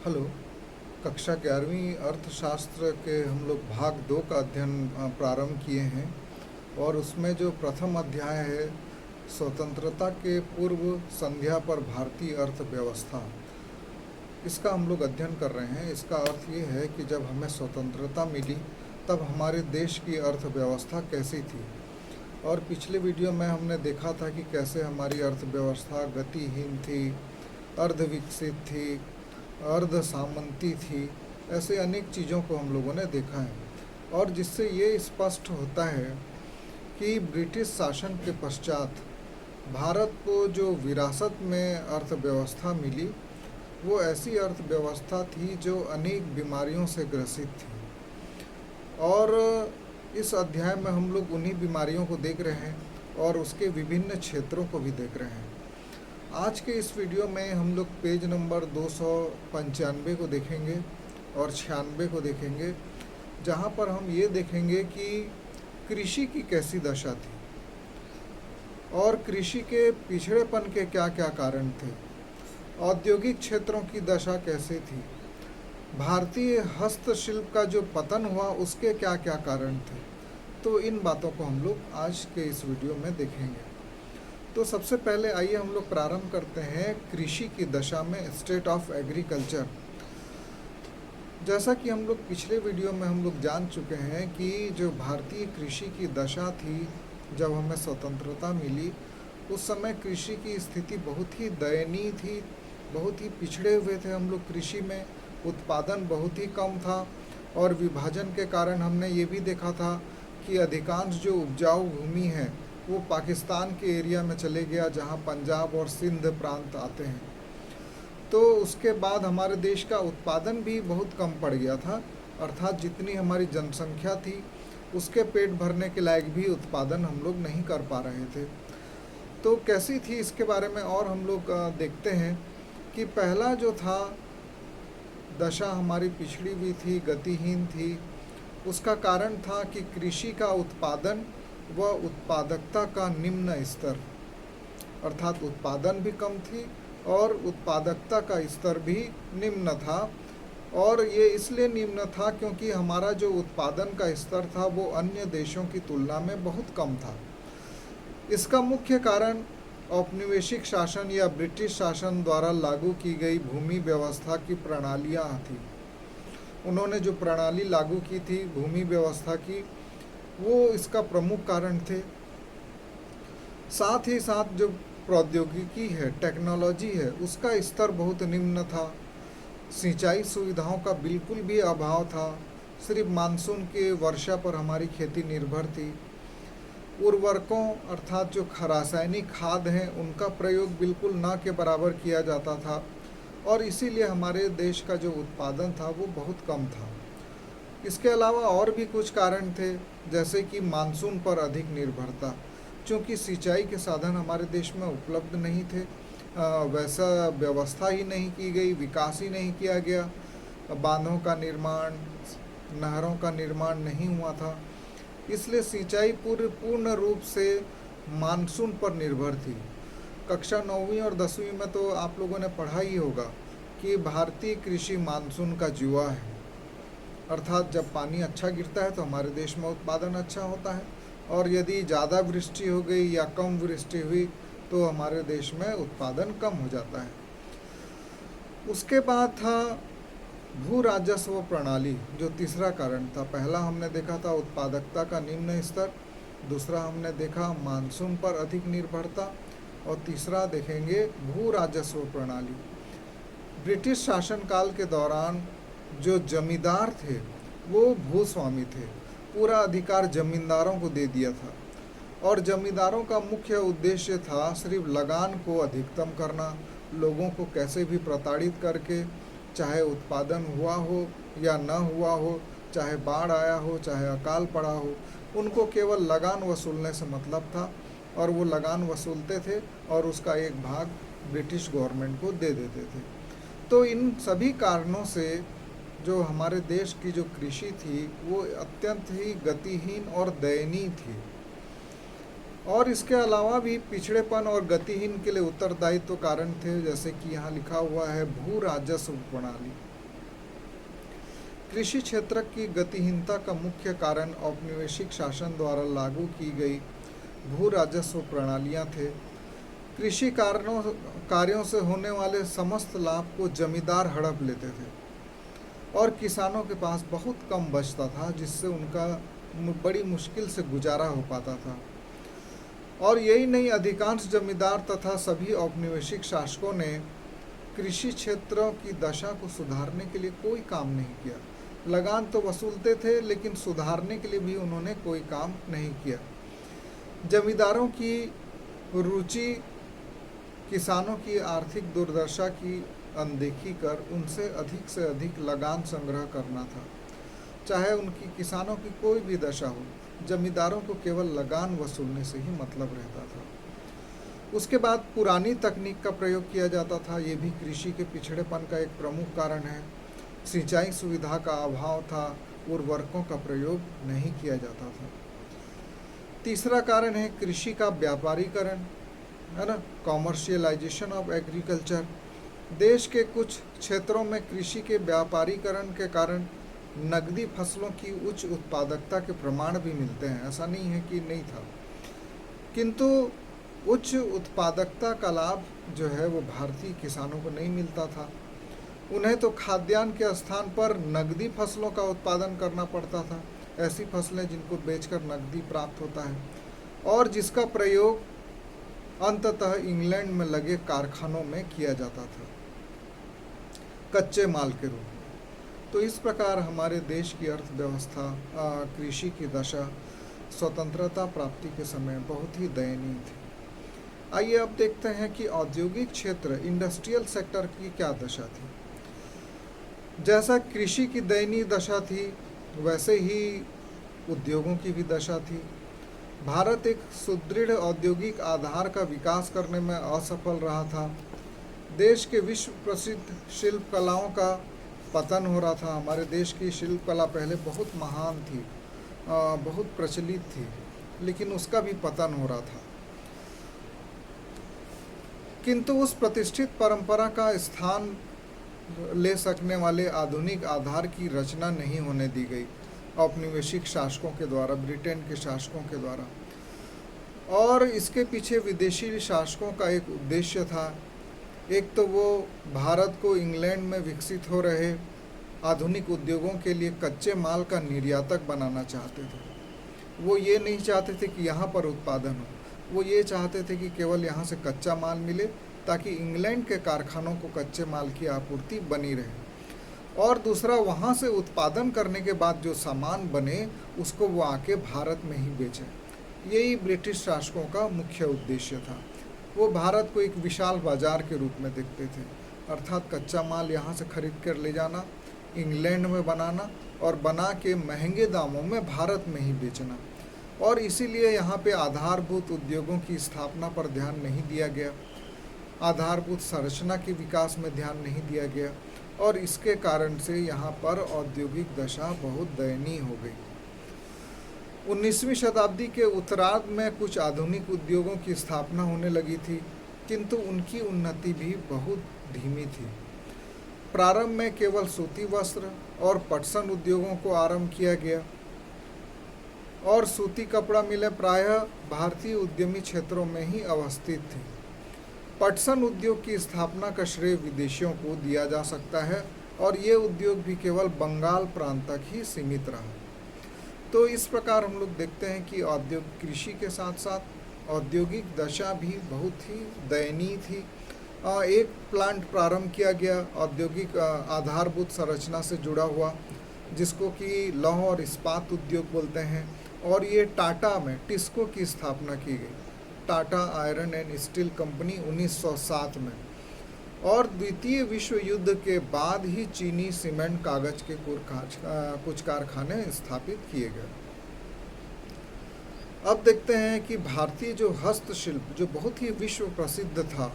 Hello. कक्षा 11वीं अर्थशास्त्र के हम लोग भाग 2 का अध्ययन प्रारंभ किए हैं और उसमें जो प्रथम अध्याय है स्वतंत्रता के पूर्व संध्या पर भारतीय अर्थव्यवस्था, इसका हम लोग अध्ययन कर रहे हैं। इसका अर्थ ये है कि जब हमें स्वतंत्रता मिली तब हमारे देश की अर्थव्यवस्था कैसी थी। और पिछले वीडियो में हमने देखा था कि कैसे हमारी अर्थव्यवस्था गतिहीन थी, अर्धविकसित थी, अर्ध सामंती थी। ऐसे अनेक चीज़ों को हम लोगों ने देखा है और जिससे ये स्पष्ट होता है कि ब्रिटिश शासन के पश्चात भारत को जो विरासत में अर्थव्यवस्था मिली वो ऐसी अर्थव्यवस्था थी जो अनेक बीमारियों से ग्रसित थी। और इस अध्याय में हम लोग उन्हीं बीमारियों को देख रहे हैं और उसके विभिन्न क्षेत्रों को भी देख रहे हैं। आज के इस वीडियो में हम लोग पेज नंबर 295 को देखेंगे और 96 को देखेंगे, जहाँ पर हम ये देखेंगे कि कृषि की कैसी दशा थी और कृषि के पिछड़ेपन के क्या क्या कारण थे, औद्योगिक क्षेत्रों की दशा कैसे थी, भारतीय हस्तशिल्प का जो पतन हुआ उसके क्या क्या कारण थे। तो इन बातों को हम लोग आज के इस वीडियो में देखेंगे। तो सबसे पहले आइए हम लोग प्रारंभ करते हैं कृषि की दशा में, स्टेट ऑफ एग्रीकल्चर। जैसा कि हम लोग पिछले वीडियो में हम लोग जान चुके हैं कि जो भारतीय कृषि की दशा थी जब हमें स्वतंत्रता मिली, उस समय कृषि की स्थिति बहुत ही दयनीय थी, बहुत ही पिछड़े हुए थे हम लोग कृषि में, उत्पादन बहुत ही कम था। और विभाजन के कारण हमने ये भी देखा था कि अधिकांश जो उपजाऊ भूमि है वो पाकिस्तान के एरिया में चले गया, जहाँ पंजाब और सिंध प्रांत आते हैं। तो उसके बाद हमारे देश का उत्पादन भी बहुत कम पड़ गया था, अर्थात जितनी हमारी जनसंख्या थी उसके पेट भरने के लायक भी उत्पादन हम लोग नहीं कर पा रहे थे। तो कैसी थी इसके बारे में और हम लोग देखते हैं कि पहला जो था दशा हमारी पिछड़ी हुई थी, गतिहीन थी। उसका कारण था कि कृषि का उत्पादन व उत्पादकता का निम्न स्तर, अर्थात उत्पादन भी कम थी और उत्पादकता का स्तर भी निम्न था। और ये इसलिए निम्न था क्योंकि हमारा जो उत्पादन का स्तर था वो अन्य देशों की तुलना में बहुत कम था। इसका मुख्य कारण औपनिवेशिक शासन या ब्रिटिश शासन द्वारा लागू की गई भूमि व्यवस्था की प्रणालियाँ थी। उन्होंने जो प्रणाली लागू की थी भूमि व्यवस्था की, वो इसका प्रमुख कारण थे। साथ ही साथ जो प्रौद्योगिकी है, टेक्नोलॉजी है, उसका स्तर बहुत निम्न था। सिंचाई सुविधाओं का बिल्कुल भी अभाव था, सिर्फ मानसून के वर्षा पर हमारी खेती निर्भर थी। उर्वरकों अर्थात जो रासायनिक खाद हैं उनका प्रयोग बिल्कुल ना के बराबर किया जाता था और इसीलिए हमारे देश का जो उत्पादन था वो बहुत कम था। इसके अलावा और भी कुछ कारण थे, जैसे कि मानसून पर अधिक निर्भरता। चूँकि सिंचाई के साधन हमारे देश में उपलब्ध नहीं थे, वैसा व्यवस्था ही नहीं की गई, विकास ही नहीं किया गया, बांधों का निर्माण, नहरों का निर्माण नहीं हुआ था, इसलिए सिंचाई पूर्ण रूप से मानसून पर निर्भर थी। कक्षा 9वीं और 10वीं में तो आप लोगों ने पढ़ा ही होगा कि भारतीय कृषि मानसून का जुआ है, अर्थात जब पानी अच्छा गिरता है तो हमारे देश में उत्पादन अच्छा होता है और यदि ज़्यादा वृष्टि हो गई या कम वृष्टि हुई तो हमारे देश में उत्पादन कम हो जाता है। उसके बाद था भू राजस्व प्रणाली, जो तीसरा कारण था। पहला हमने देखा था उत्पादकता का निम्न स्तर, दूसरा हमने देखा मानसून पर अधिक निर्भरता और तीसरा देखेंगे भू राजस्व प्रणाली। ब्रिटिश शासनकाल के दौरान जो जमींदार थे वो भूस्वामी थे, पूरा अधिकार जमींदारों को दे दिया था और जमींदारों का मुख्य उद्देश्य था सिर्फ लगान को अधिकतम करना, लोगों को कैसे भी प्रताड़ित करके, चाहे उत्पादन हुआ हो या न हुआ हो, चाहे बाढ़ आया हो, चाहे अकाल पड़ा हो, उनको केवल लगान वसूलने से मतलब था और वो लगान वसूलते थे और उसका एक भाग ब्रिटिश गवर्नमेंट को दे देते थे। तो इन सभी कारणों से जो हमारे देश की जो कृषि थी वो अत्यंत ही गतिहीन और दयनीय थी। और इसके अलावा भी पिछड़ेपन और गतिहीन के लिए उत्तरदायित्व कारण थे, जैसे कि यहाँ लिखा हुआ है भू राजस्व प्रणाली। कृषि क्षेत्र की गतिहीनता का मुख्य कारण औपनिवेशिक शासन द्वारा लागू की गई भू राजस्व प्रणालियाँ थे। कृषि कार्यों से होने वाले समस्त लाभ को जमींदार हड़प लेते थे और किसानों के पास बहुत कम बचता था, जिससे उनका बड़ी मुश्किल से गुजारा हो पाता था। और यही नहीं, अधिकांश जमींदार तथा सभी औपनिवेशिक शासकों ने कृषि क्षेत्रों की दशा को सुधारने के लिए कोई काम नहीं किया। लगान तो वसूलते थे, लेकिन सुधारने के लिए भी उन्होंने कोई काम नहीं किया। जमींदारों की रुचि किसानों की आर्थिक दुर्दशा की अनदेखी कर उनसे से अधिक लगान संग्रह करना था। चाहे उनकी किसानों की कोई भी दशा हो, जमींदारों को केवल लगान वसूलने से ही मतलब रहता था। उसके बाद पुरानी तकनीक का प्रयोग किया जाता था। ये भी कृषि के पिछड़ेपन का एक प्रमुख कारण है। सिंचाई सुविधा का अभाव था, उर्वरकों का प्रयोग नहीं किया जाता था। तीसरा कारण है कृषि का व्यापारीकरण, है ना, कॉमर्शियलाइजेशन ऑफ एग्रीकल्चर। देश के कुछ क्षेत्रों में कृषि के व्यापारीकरण के कारण नकदी फसलों की उच्च उत्पादकता के प्रमाण भी मिलते हैं, ऐसा नहीं है कि नहीं था। किंतु उच्च उत्पादकता का लाभ जो है वो भारतीय किसानों को नहीं मिलता था। उन्हें तो खाद्यान्न के स्थान पर नकदी फसलों का उत्पादन करना पड़ता था, ऐसी फसलें जिनको बेचकर नकदी प्राप्त होता है और जिसका प्रयोग अंततः इंग्लैंड में लगे कारखानों में किया जाता था कच्चे माल के रूप में। तो इस प्रकार हमारे देश की अर्थव्यवस्था, कृषि की दशा स्वतंत्रता प्राप्ति के समय बहुत ही दयनीय थी। आइए अब देखते हैं कि औद्योगिक क्षेत्र, इंडस्ट्रियल सेक्टर की क्या दशा थी। जैसा कृषि की दयनीय दशा थी, वैसे ही उद्योगों की भी दशा थी। भारत एक सुदृढ़ औद्योगिक आधार का विकास करने में असफल रहा था। देश के विश्व प्रसिद्ध शिल्प कलाओं का पतन हो रहा था। हमारे देश की शिल्प कला पहले बहुत महान थी, बहुत प्रचलित थी, लेकिन उसका भी पतन हो रहा था। किंतु उस प्रतिष्ठित परंपरा का स्थान ले सकने वाले आधुनिक आधार की रचना नहीं होने दी गई औपनिवेशिक शासकों के द्वारा, ब्रिटेन के शासकों के द्वारा। और इसके पीछे विदेशी शासकों का एक उद्देश्य था। एक तो वो भारत को इंग्लैंड में विकसित हो रहे आधुनिक उद्योगों के लिए कच्चे माल का निर्यातक बनाना चाहते थे। वो ये नहीं चाहते थे कि यहाँ पर उत्पादन हो, वो ये चाहते थे कि केवल यहाँ से कच्चा माल मिले, ताकि इंग्लैंड के कारखानों को कच्चे माल की आपूर्ति बनी रहे। और दूसरा, वहाँ से उत्पादन करने के बाद जो सामान बने उसको वो आके भारत में ही बेचें। यही ब्रिटिश शासकों का मुख्य उद्देश्य था। वो भारत को एक विशाल बाजार के रूप में देखते थे, अर्थात कच्चा माल यहाँ से खरीद कर ले जाना, इंग्लैंड में बनाना और बना के महंगे दामों में भारत में ही बेचना। और इसीलिए यहाँ पे आधारभूत उद्योगों की स्थापना पर ध्यान नहीं दिया गया, आधारभूत संरचना के विकास में ध्यान नहीं दिया गया, और इसके कारण से यहाँ पर औद्योगिक दशा बहुत दयनीय हो गई। 19वीं शताब्दी के उत्तरार्ध में कुछ आधुनिक उद्योगों की स्थापना होने लगी थी, किंतु उनकी उन्नति भी बहुत धीमी थी। प्रारंभ में केवल सूती वस्त्र और पटसन उद्योगों को आरंभ किया गया, और सूती कपड़ा मिलें प्रायः भारतीय उद्यमी क्षेत्रों में ही अवस्थित थी। पटसन उद्योग की स्थापना का श्रेय विदेशियों को दिया जा सकता है, और ये उद्योग भी केवल बंगाल प्रांत तक ही सीमित रहा। तो इस प्रकार हम लोग देखते हैं कि कृषि के साथ साथ औद्योगिक दशा भी बहुत ही दयनीय थी। एक प्लांट प्रारंभ किया गया औद्योगिक आधारभूत संरचना से जुड़ा हुआ, जिसको कि लौह और इस्पात उद्योग बोलते हैं, और ये टाटा में टिस्को की स्थापना की गई, Tata iron and steel company 1907 में। और द्वितीय विश्व युद्ध के बाद ही चीनी सीमेंट कागज के कुछ कारखाने स्थापित किए गए। अब देखते हैं कि भारतीय जो हस्तशिल्प, जो बहुत ही विश्व प्रसिद्ध था,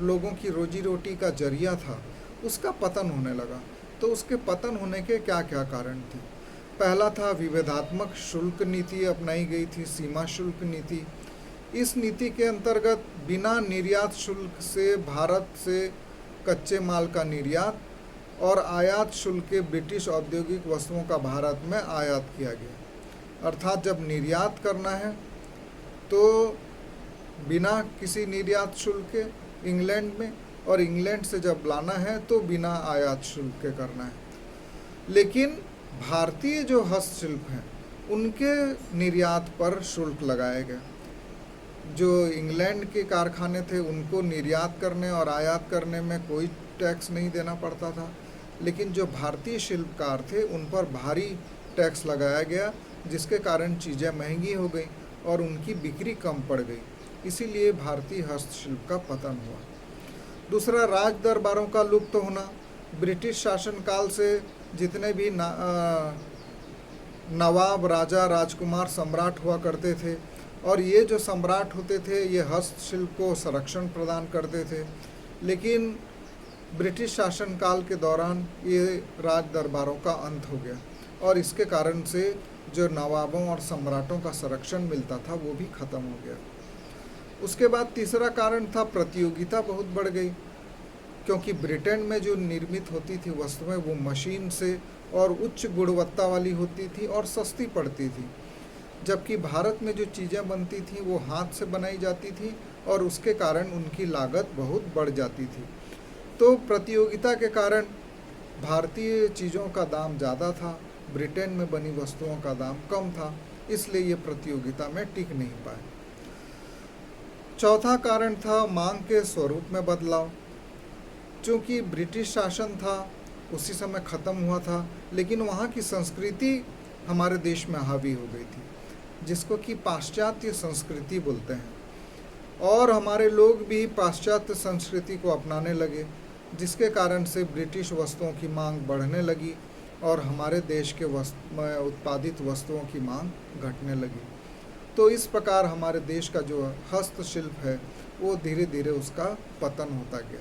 लोगों की रोजी रोटी का जरिया था, उसका पतन होने लगा। तो उसके पतन होने के क्या क्या कारण थे? पहला था विभेदात्मक शुल्क नीति अपनाई गई थी, सीमा शुल्क नीति। इस नीति के अंतर्गत बिना निर्यात शुल्क से भारत से कच्चे माल का निर्यात और आयात शुल्क के ब्रिटिश औद्योगिक वस्तुओं का भारत में आयात किया गया। अर्थात जब निर्यात करना है तो बिना किसी निर्यात शुल्क के इंग्लैंड में, और इंग्लैंड से जब लाना है तो बिना आयात शुल्क के करना है। लेकिन भारतीय जो हस्तशिल्प हैं उनके निर्यात पर शुल्क लगाया गया। जो इंग्लैंड के कारखाने थे उनको निर्यात करने और आयात करने में कोई टैक्स नहीं देना पड़ता था, लेकिन जो भारतीय शिल्पकार थे उन पर भारी टैक्स लगाया गया, जिसके कारण चीज़ें महंगी हो गई और उनकी बिक्री कम पड़ गई। इसीलिए भारतीय हस्तशिल्प का पतन हुआ। दूसरा, राज दरबारों का लुप्त होना। ब्रिटिश शासनकाल से जितने भी नवाब, राजा, राजकुमार, सम्राट हुआ करते थे, और ये जो सम्राट होते थे ये हस्तशिल्प को संरक्षण प्रदान करते थे। लेकिन ब्रिटिश शासनकाल के दौरान ये राज दरबारों का अंत हो गया, और इसके कारण से जो नवाबों और सम्राटों का संरक्षण मिलता था वो भी ख़त्म हो गया। उसके बाद तीसरा कारण था प्रतियोगिता बहुत बढ़ गई, क्योंकि ब्रिटेन में जो निर्मित होती थी वस्तुएं वो मशीन से और उच्च गुणवत्ता वाली होती थी और सस्ती पड़ती थी, जबकि भारत में जो चीज़ें बनती थी वो हाथ से बनाई जाती थी और उसके कारण उनकी लागत बहुत बढ़ जाती थी। तो प्रतियोगिता के कारण भारतीय चीज़ों का दाम ज़्यादा था, ब्रिटेन में बनी वस्तुओं का दाम कम था, इसलिए ये प्रतियोगिता में टिक नहीं पाए। चौथा कारण था मांग के स्वरूप में बदलाव। चूँकि ब्रिटिश शासन था उसी समय ख़त्म हुआ था, लेकिन वहाँ की संस्कृति हमारे देश में हावी हो गई थी, जिसको कि पाश्चात्य संस्कृति बोलते हैं, और हमारे लोग भी पाश्चात्य संस्कृति को अपनाने लगे, जिसके कारण से ब्रिटिश वस्तुओं की मांग बढ़ने लगी और हमारे देश के उत्पादित वस्तुओं की मांग घटने लगी। तो इस प्रकार हमारे देश का जो हस्तशिल्प है वो धीरे धीरे उसका पतन होता गया।